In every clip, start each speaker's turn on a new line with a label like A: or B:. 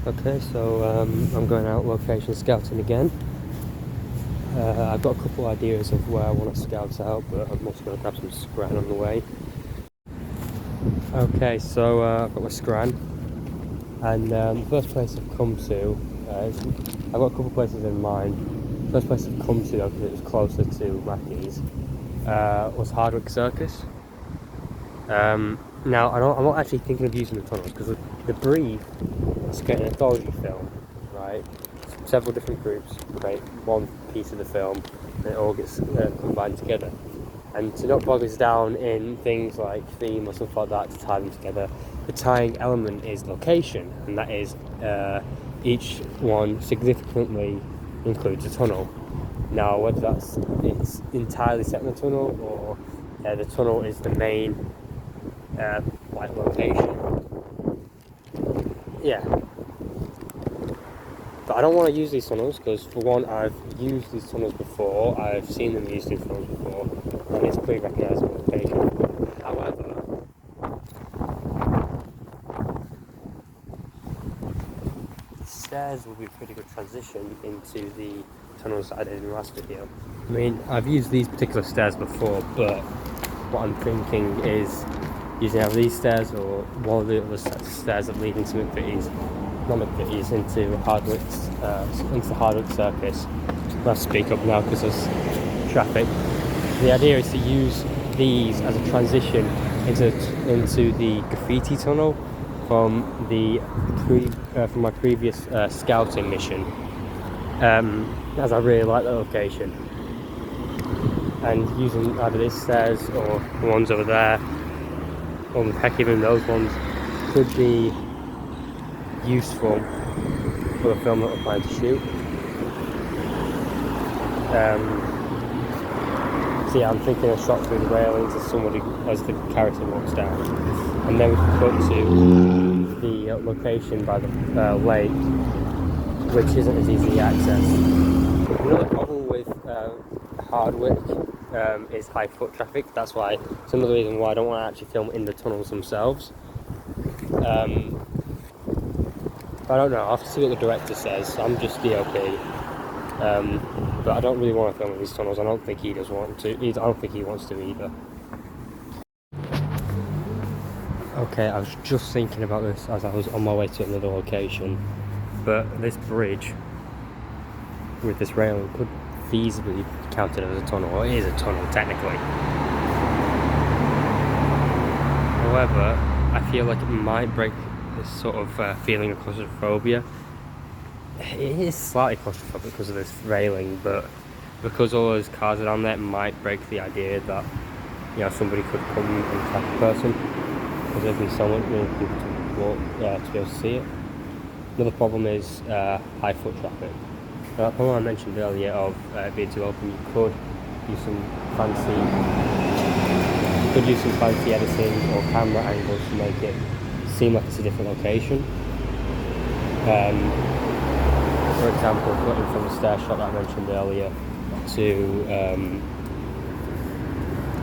A: Okay, so I'm going out location scouting again. I've got a couple ideas of where I want to scout out, but I'm also going to grab some scran on the way. Okay, so I've got my scran, and the first place I've come to, I've got a couple places in mind. The first place I've come to, because it was closer to Mackey's, was Hardwick Circus. Now, I'm not actually thinking of using the tunnels, because the brief is to get an anthology film, right? Several different groups create one piece of the film, and it all gets combined together. And to not bog us down in things like theme or something like that to tie them together, the tying element is location, and that is each one significantly includes a tunnel. Now, whether it's entirely set in the tunnel, or the tunnel is the main location. Yeah. But I don't want to use these tunnels because, for one, I've used these tunnels before. I've seen them use these tunnels before, and it's a pretty recognisable location. However, the stairs will be a pretty good transition into the tunnels that I did in the last video. I mean, I've used these particular stairs before, but what I'm thinking is using either these stairs or one of the other stairs that lead into McVitie's. Not McVitie's, into the Hardwick Circus. I'll speak up now because there's traffic. The idea is to use these as a transition into the graffiti tunnel from my previous scouting mission, as I really like that location. And using either these stairs or the ones over there, or heck, even those ones, could be useful for the film that we're planning to shoot. So yeah, I'm thinking a shot through the railings as the character walks down, and then we can cut to the location by the lake, which isn't as easy to access. Another problem with Hardwick is high foot traffic. That's why it's another reason why I don't want to actually film in the tunnels themselves. I don't know, I'll have to see what the director says. I'm just DOP, but I don't really want to film in these tunnels. I don't think he does want to. I don't think he wants to either. Okay, I was just thinking about this as I was on my way to another location, but this bridge with this railing could feasibly be counted as a tunnel, or it is a tunnel technically. However, I feel like it might break this sort of feeling of claustrophobia. It is slightly claustrophobic because of this railing, but because all those cars are on there, it might break the idea that, you know, somebody could come and attack a person, because there's been so many people to walk to be able to see it. Another problem is high foot traffic. That problem I mentioned earlier of being too open, you could use some fancy editing or camera angles to make it seem like it's a different location. For example, cutting from the stair shot that I mentioned earlier to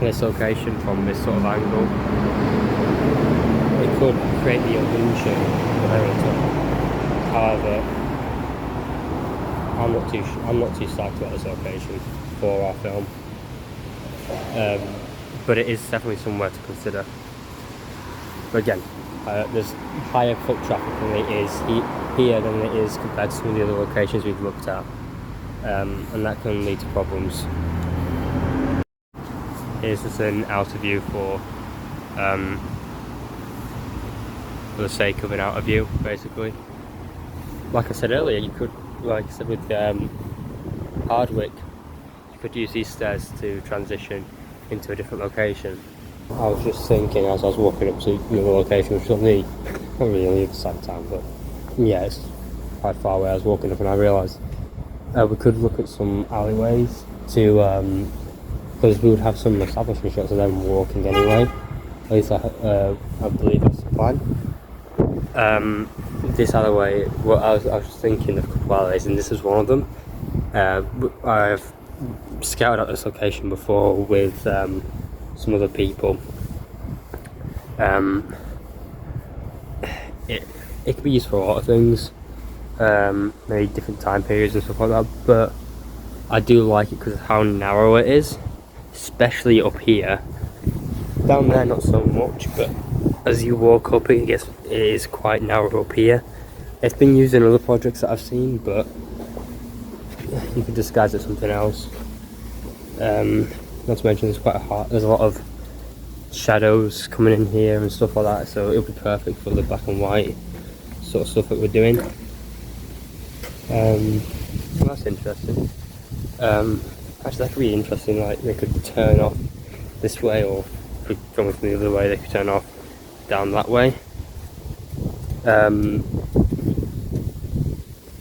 A: this location from this sort of angle, it could create the illusion of a tunnel. However, I'm not too psyched about this location for our film, but it is definitely somewhere to consider. But again, there's higher foot traffic than it is here than it is compared to some of the other locations we've looked at, and that can lead to problems. Here's just an outer view for the sake of an outer view, basically. Like I said earlier, you could, like I said with Hardwick, you could use these stairs to transition into a different location. I was just thinking as I was walking up to another location, which was not really on the other side of town, but yeah, it's quite far away. I was walking up and I realised we could look at some alleyways to, because we would have some establishment shots of them walking anyway. At least I believe that's the plan. This alleyway, well, I was thinking of a couple of alleyways, and this is one of them. I've scouted out this location before with some other people. It could be used for a lot of things. maybe different time periods and stuff like that, but I do like it because of how narrow it is, especially up here. Down there not so much, but as you walk up it is quite narrow up here. It's been used in other projects that I've seen, but you could disguise it as something else. Not to mention there's a lot of shadows coming in here and stuff like that, so it'll be perfect for the black and white sort of stuff that we're doing. So that's interesting. Actually that could be interesting, like they could turn off this way, or if we come from the other way they could turn off down that way.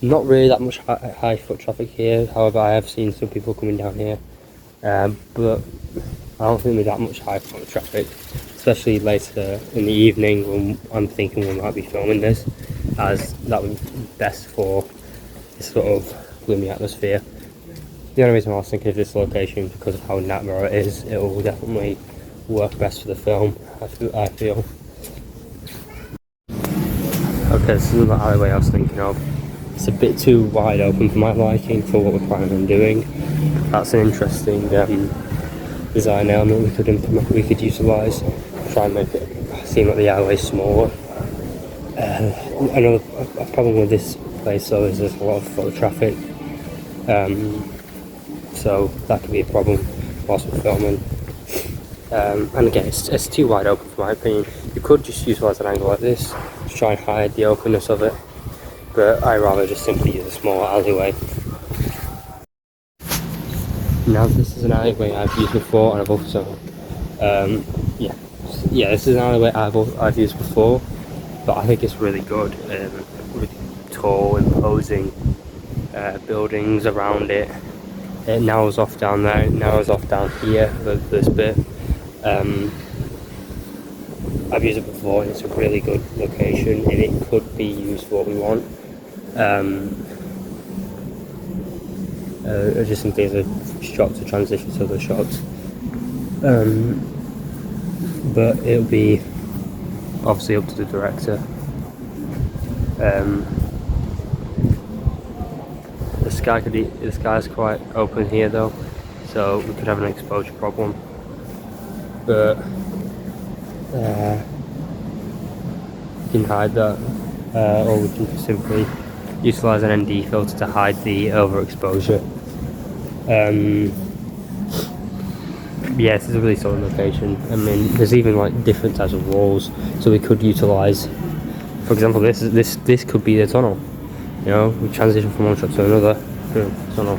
A: Not really that much high foot traffic here, however I have seen some people coming down here, but I don't think there'll be that much high foot traffic, especially later in the evening when I'm thinking we might be filming this, as that would be best for this sort of gloomy atmosphere. The only reason I was thinking of this location because of how narrow it is, it will definitely work best for the film, I feel. Okay, this is another alleyway I was thinking of. It's a bit too wide open for my liking for what we're planning on doing. That's an interesting design element we could utilise. Try and make it seem like the alleyway is smaller. Another problem with this place though is there's a lot of foot traffic, so that could be a problem whilst we're filming. And again, it's too wide open for my opinion. You could just utilise an angle like this to try and hide the openness of it, but I rather just simply use a small alleyway. Now this is an alleyway I've used before, and I've also this is an alleyway I've used before, but I think it's really good. Really tall, imposing buildings around it. It narrows off down there, it narrows off down here for this bit. I've used it before and it's a really good location and it could be used for what we want. I just think there's a shot to transition to other shots, but it'll be obviously up to the director. The sky's quite open here though, so we could have an exposure problem, but we can hide that, or we can simply utilise an ND filter to hide the overexposure. Yeah, this is a really solid location. I mean, there's even like different types of walls, so we could utilise, for example, this could be the tunnel. You know, we transition from one shot to another. Tunnel.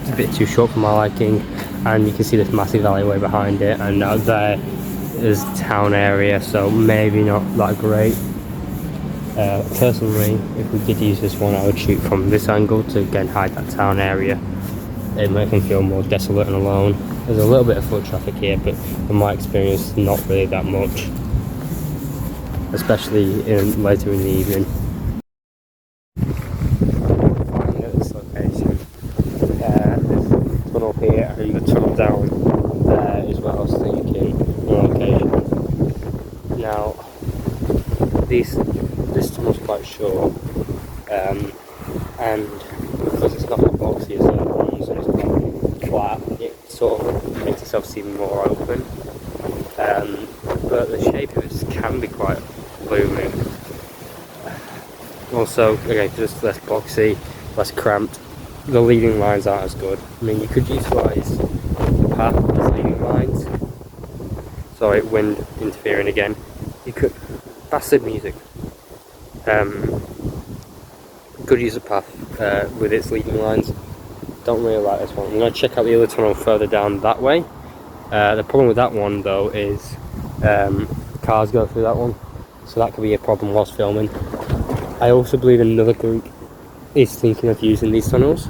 A: It's a bit too short for my liking, and you can see this massive alleyway behind it, and out there is town area, so maybe not that great. Personally, if we did use this one, I would shoot from this angle to again hide that town area. It makes me feel more desolate and alone. There's a little bit of foot traffic here, but in my experience, not really that much, especially later in the evening. Finally at this location, there's a tunnel here, and you've got a tunnel down there is what I was thinking on location. Now, this tunnel's quite short, and because it's not as boxy as the other ones and it's not flat, it sort of makes itself seem more open. But the shape of it can be quite gloomy. Also, again, just less boxy, less cramped. The leading lines aren't as good. I mean, you could utilise the path as leading lines. Sorry, wind interfering again. You could, passive music. Could use a path with its leading lines. Don't really like this one. I'm going to check out the other tunnel further down that way. The problem with that one though is cars go through that one, so that could be a problem whilst filming. I also believe another group is thinking of using these tunnels.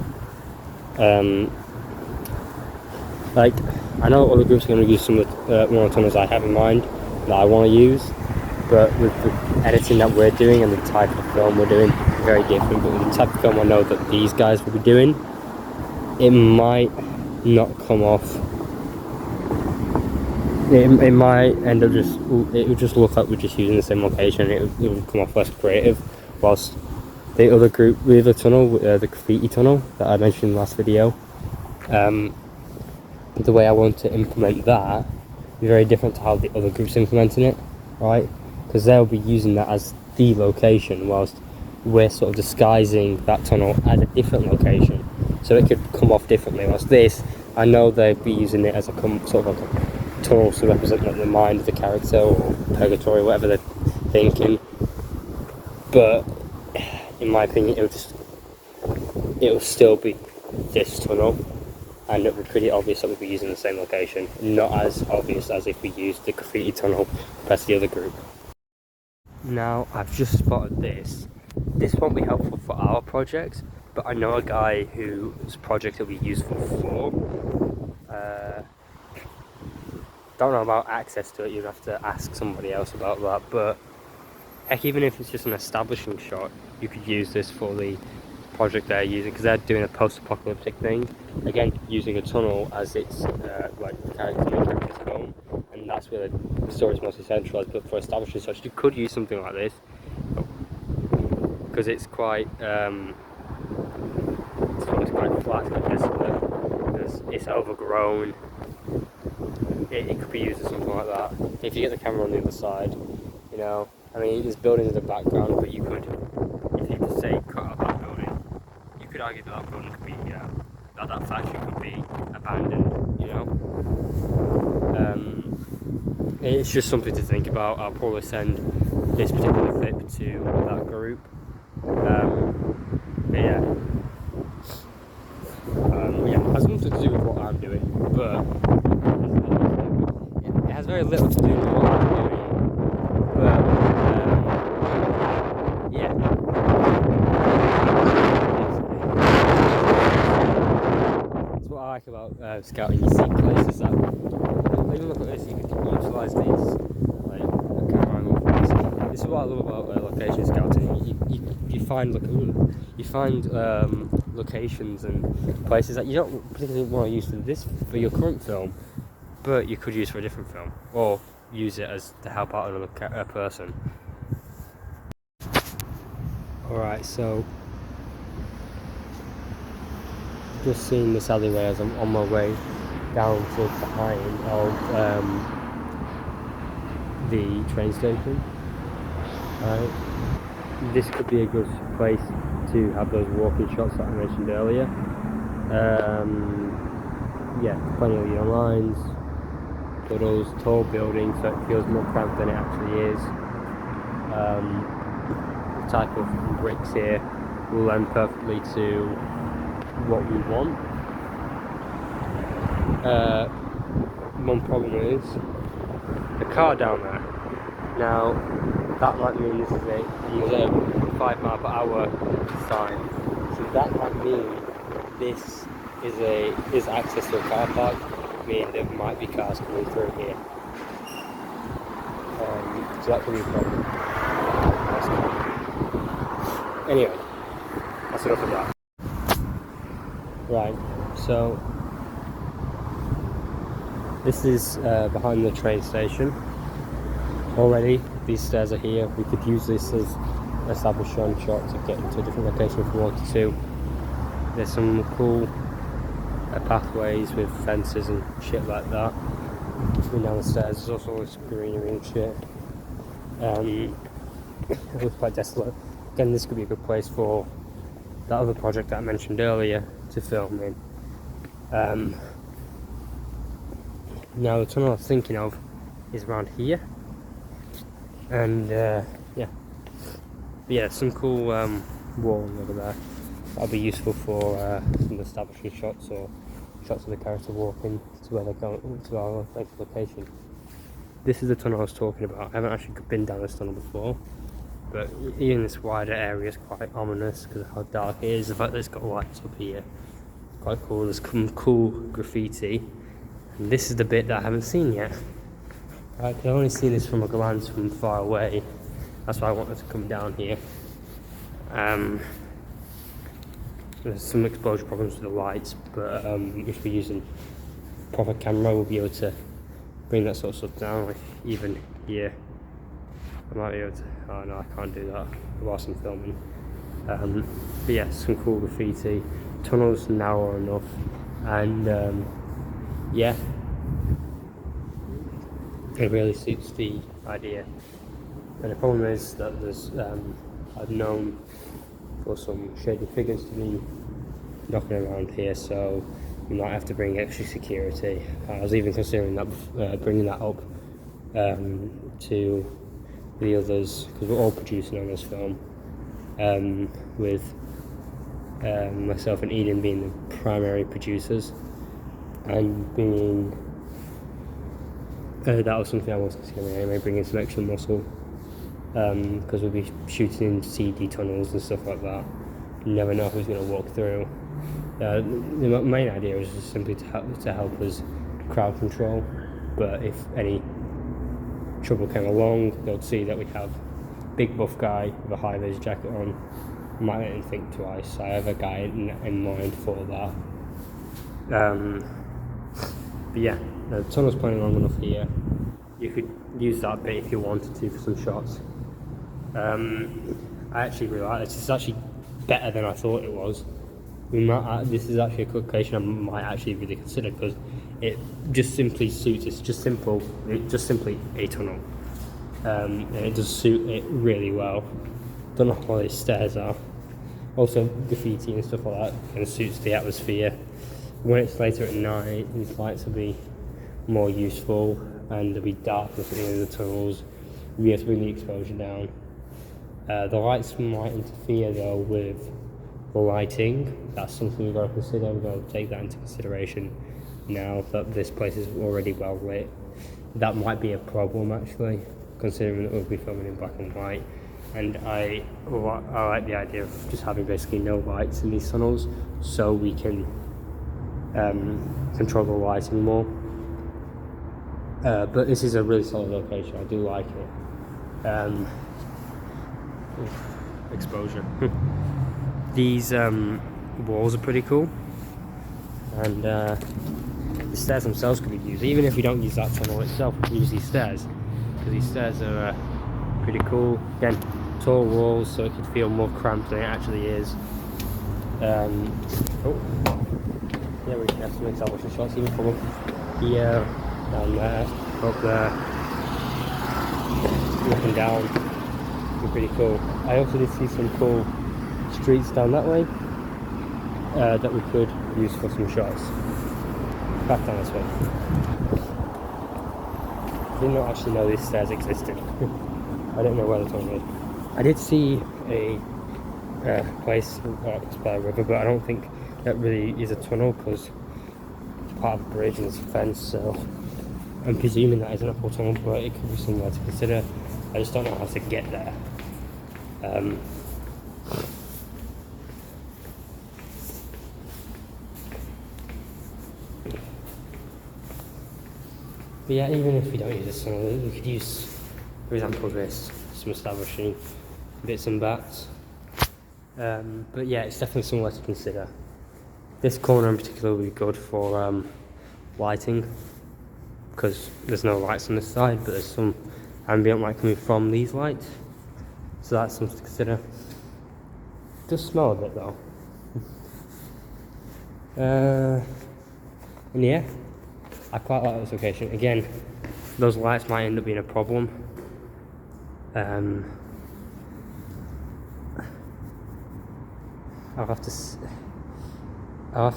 A: Like, I know other groups are going to use some of the one of the tunnels I have in mind that I want to use, but with the editing that we're doing and the type of film we're doing, very different. But with the type of film I know that these guys will be doing, it might not come off. It might end up it would just look like we're just using the same location. It would come off less creative. whilst the other group, the other tunnel, the graffiti tunnel that I mentioned in the last video, the way I want to implement that is very different to how the other group's implementing it, right? Because they'll be using that as the location, whilst we're sort of disguising that tunnel at a different location, so it could come off differently. Whilst this, I know they'd be using it as a sort of like a tunnel to represent like the mind of the character, or purgatory, whatever they're thinking. But in my opinion, it'll still be this tunnel, and it would be pretty obvious that we'd be using the same location. Not as obvious as if we used the graffiti tunnel as the other group. Now, I've just spotted this. This won't be helpful for our project, but I know a guy whose project it'll be useful for. Don't know about access to it, you'd have to ask somebody else about that, but heck, even if it's just an establishing shot, you could use this for the project they're using, because they're doing a post-apocalyptic thing, again using a tunnel as its like the character's home, and that's where the story is mostly centralized. But for establishing such, you could use something like this, because it's quite it's quite flat, quite desolate, it's overgrown. It could be used as something like that. If you get the camera on the other side, you know, I mean, there's buildings in the background, but you could, if you could say cut out that building, you could argue that that building could be, that factory could be abandoned, you know. It's just something to think about. I'll probably send this particular clip to that group. But yeah, it has nothing to do with what I'm doing, but it has very little to do with what I'm doing. But yeah. That's what I like about scouting. You see places that, even look at this, you can utilise these, like a camera angle for this. This is what I love about location scouting. You find locations and places that you don't particularly want to use for your current film, but you could use for a different film, or use it as to help out another person. Alright, so just seeing this alleyway as I'm on my way down towards behind of the train station. Right. This could be a good place to have those walking shots that I mentioned earlier. Yeah, plenty of yellow lines, puddles, tall buildings, so it feels more cramped than it actually is. The type of bricks here will lend perfectly to what we want. One problem is the car down there. Now, that might mean this is a 5 mile per hour sign, so that might mean this is access to a car park, meaning there might be cars coming through here. So that could be a problem. Anyway, that's enough of that. Right, so this is behind the train station. Already, these stairs are here. We could use this as an establishing shot to get into a different location if we wanted to. There's some cool pathways with fences and shit like that. Going down the stairs, there's also all this greenery and shit. It looks quite desolate. Again, this could be a good place for that other project that I mentioned earlier to film in. Now, the tunnel I was thinking of is around here. And yeah, some cool walls over there. That'll be useful for some establishing shots or shots of the character walking to where they're going, to our location. This is the tunnel I was talking about. I haven't actually been down this tunnel before, but even this wider area is quite ominous because of how dark it is. The fact that it's got lights up here, quite cool. There's some cool graffiti, and this is the bit that I haven't seen yet. I can only see this from a glance from far away. That's why I wanted to come down here. There's some exposure problems with the lights, but if we're using proper camera, we'll be able to bring that sort of stuff down. Like even here, I might be able to. Oh no, I can't do that. whilst I'm filming. But yeah, some cool graffiti. Tunnel's narrow enough, and yeah, it really suits the idea. And the problem is that there's I've known for some shady figures to be knocking around here, so we might have to bring extra security. I was even considering that bringing that up to the others, because we're all producing on this film, with myself and Eden being the primary producers, and being that was something I was considering anyway, bringing some extra muscle, because we'll be shooting in CD tunnels and stuff like that. You never know who's going to walk through. The main idea was just simply to help us crowd control, but if any trouble came along, they'll see that we have a big buff guy with a high-vis jacket on. Might let him think twice. I have a guy in mind for that. But yeah, the tunnel's plenty long enough here. You could use that bit if you wanted to for some shots. I actually really like this. It's actually better than I thought it was. This is actually a location I might actually really consider, because it just simply suits. It's just simply a tunnel, and it does suit it really well. Don't know how these stairs are. Also, graffiti and stuff like that kind of suits the atmosphere. When it's later at night, these lights will be more useful, and there'll be darkness in the tunnels. We have to bring the exposure down. The lights might interfere though with the lighting. That's something we've got to consider. We've got to take that into consideration now that this place is already well lit. That might be a problem actually, considering that we'll be filming in black and white. And I like the idea of just having basically no lights in these tunnels, so we can control the lighting more. But this is a really solid location. I do like it. Exposure. These walls are pretty cool, and the stairs themselves could be used. Even if we don't use that tunnel itself, we can use these stairs, because these stairs are pretty cool. Again, tall walls, so it could feel more cramped than it actually is. Yeah, we can have some establishing shots even from up here, down there, up there, looking down. Pretty cool. I also did see some cool streets down that way that we could use for some shots. Back down this way. I did not actually know these stairs existed. I don't know where the tunnel is. I did see a place by a river, but I don't think that really is a tunnel, because it's part of a bridge and it's a fence, so I'm presuming that isn't a full tunnel, but it could be somewhere to consider. I just don't know how to get there. But yeah, even if we don't use this tunnel, we could use, for example, some establishing bits and bats. But yeah, it's definitely somewhere to consider. This corner in particular will be good for lighting, because there's no lights on this side, but there's some ambient light coming from these lights, so that's something to consider. It does smell a bit though. And yeah, I quite like this location. Again, those lights might end up being a problem. I'll have to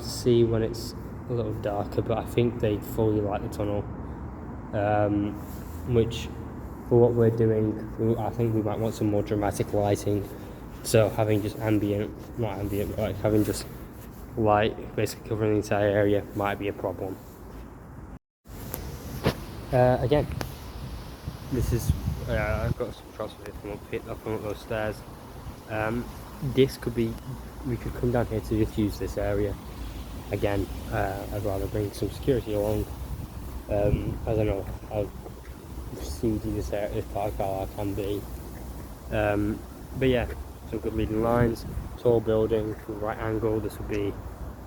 A: see when it's a little darker, but I think they fully light the tunnel, which for what we're doing, I think we might want some more dramatic lighting. So having just not ambient, but like having just light basically covering the entire area might be a problem. Again, this is I've got some shots of it from up those stairs. This could be, we could come down here to just use this area. Again, I'd rather bring some security along. I don't know how seedy this park car can be. But yeah, some good leading lines, tall building, right angle. This would be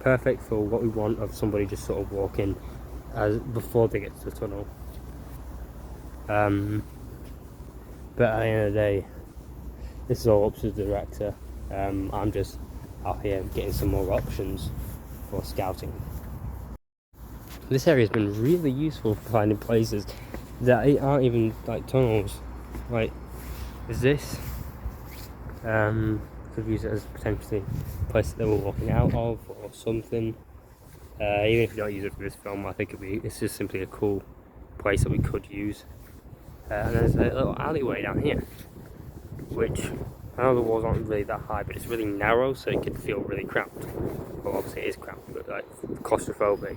A: perfect for what we want of somebody just sort of walking before they get to the tunnel. But at the end of the day, this is all up to the director. I'm just out here getting some more options for scouting. This area has been really useful for finding places that aren't even like tunnels. Like, is this? Could use it as potentially a place that we're walking out of or something. Even if you don't use it for this film, I think it's just simply a cool place that we could use. And there's a little alleyway down here, which I know the walls aren't really that high, but it's really narrow, so it can feel really cramped. Well, obviously it is cramped, but like claustrophobic.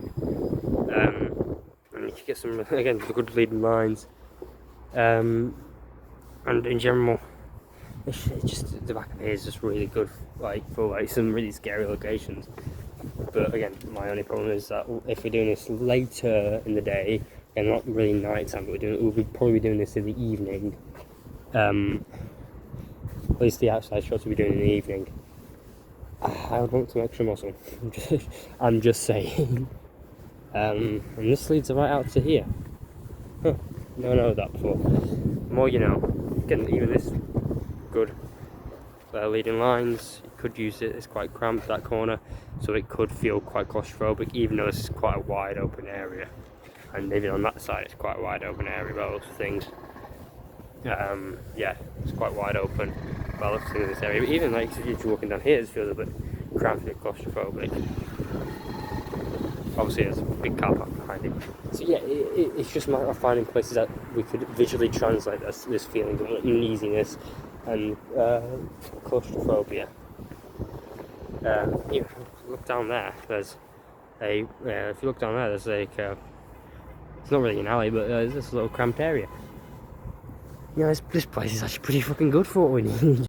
A: And you get some, again, good leading lines. And in general, it's just the back of here is just really good, like for like some really scary locations. But again, my only problem is that if we're doing this later in the day, and not really night time, but we'll be probably doing this in the evening. At least the outside shots we'll be doing in the evening. I would want some extra muscle. I'm just saying. And this leads right out to here. Huh. Never know that before. The more you know. Again, even this good. Leading lines, you could use it. It's quite cramped, that corner, so it could feel quite claustrophobic, even though this is quite a wide open area. And even on that side, it's quite a wide open area by lots of things. Yeah, it's quite wide open by lots of things in this area. But even like if you're walking down here, it feels a bit cramped, a bit claustrophobic. Obviously, there's a big car park behind it. So yeah, it's just a matter of finding places that we could visually translate this feeling of uneasiness and claustrophobia. If you look down there, there's a. If you look down there, there's like it's not really an alley, but there's this little cramped area. Yeah, this place is actually pretty fucking good for what we need.